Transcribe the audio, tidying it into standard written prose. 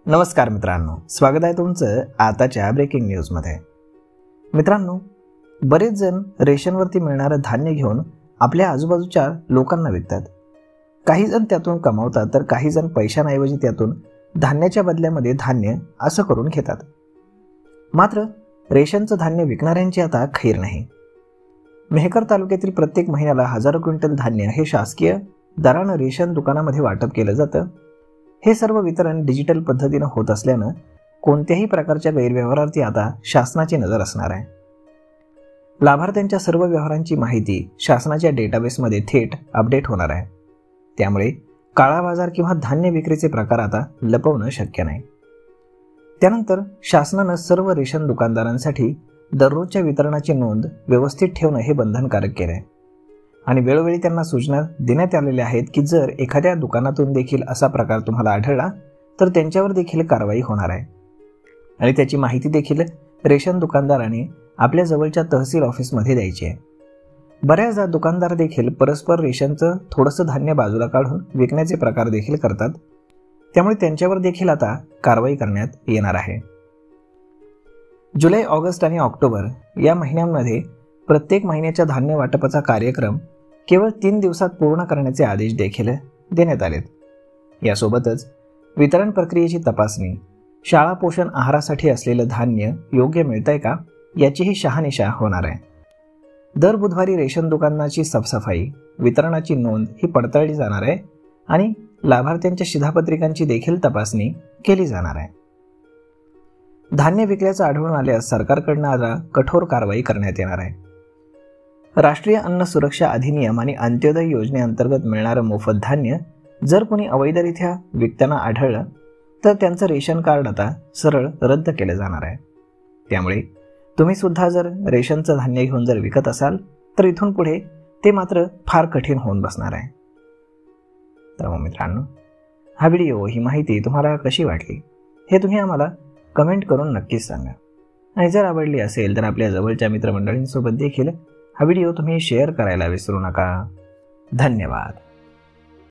नमस्कार मित्रांनो, स्वागत आहे तुमचं आताच्या ब्रेकिंग न्यूजमध्ये। मित्रांनो, बरेच जण रेशनवरती मिळणारं धान्य घेऊन आपल्या आजूबाजूच्या लोकांना विकतात। काही जण त्यातून कमावतात तर काही जण पैशांऐवजी त्यातून धान्याच्या बदल्यामध्ये धान्य असं करून घेतात। मात्र रेशनचं धान्य विकणाऱ्यांची आता खैर नाही। मेहकर तालुक्यातील प्रत्येक महिन्याला हजारो क्विंटल धान्य हे शासकीय दरानं रेशन दुकानामध्ये वाटप केलं जातं। हे सर्व वितरण डिजिटल पद्धतीने होत असल्यानं कोणत्याही प्रकारच्या गैरव्यवहारावरती आता शासनाची नजर असणार आहे। लाभार्थ्यांच्या सर्व व्यवहारांची माहिती शासनाच्या डेटाबेसमध्ये थेट अपडेट होणार आहे। त्यामुळे काळा बाजार किंवा धान्य विक्रीचे प्रकार आता लपवणं शक्य नाही। त्यानंतर शासनानं सर्व रेशन दुकानदारांसाठी दररोजच्या वितरणाची नोंद व्यवस्थित ठेवणं हे बंधनकारक केलं आहे आणि वेळोवेळी त्यांना सूचना देण्यात आलेल्या आहेत की जर एखाद्या दुकानातून देखील असा प्रकार तुम्हाला आढळला तर त्यांच्यावर देखील कारवाई होणार आहे आणि त्याची माहिती देखील रेशन दुकानदाराने आपल्या जवळच्या तहसील ऑफिसमध्ये द्यायची आहे। बऱ्याचदा दुकानदार देखील परस्पर रेशनचं थोडंसं धान्य बाजूला काढून विकण्याचे प्रकार देखील करतात, त्यामुळे त्यांच्यावर देखील आता कारवाई करण्यात येणार आहे। जुलै, ऑगस्ट आणि ऑक्टोबर या महिन्यांमध्ये प्रत्येक महिन्याच्या धान्य वाटपाचा कार्यक्रम केवळ 3 दिवसात पूर्ण करण्याचे आदेश देखील देण्यात आलेत। यासोबतच वितरण प्रक्रियेची तपासणी, शाळा पोषण आहारासाठी असलेलं धान्य योग्य मिळतंय का याचीही शहानिशा होणार आहे। दर बुधवारी रेशन दुकानाची साफसफाई, वितरणाची नोंद ही पडताळली जाणार आहे आणि लाभार्थ्यांच्या शिधापत्रिकांची देखील तपासणी केली जाणार आहे। धान्य विकल्याचं आढळून आल्यास सरकारकडून आता कठोर कारवाई करण्यात येणार आहे। राष्ट्रीय अन्न सुरक्षा अधिनियम आणि अंत्योदय योजनेअंतर्गत मिळणारं मोफत धान्य जर कोणी अवैधरित्या विकताना आढळलं तर त्यांचं रेशन कार्ड आता सरळ रद्द केलं जाणार आहे। त्यामुळे तुम्ही सुद्धा जर रेशनचं धान्य घेऊन जर विकत असाल तर इथून पुढे ते मात्र फार कठीण होऊन बसणार आहे। तर मग मित्रांनो, हा व्हिडिओ, ही माहिती तुम्हाला कशी वाटली हे तुम्ही आम्हाला कमेंट करून नक्कीच सांगा आणि जर आवडली असेल तर आपल्या जवळच्या मित्रमंडळींसोबत देखील हा व्हिडिओ तुम्ही शेअर करायला विसरू नका। धन्यवाद।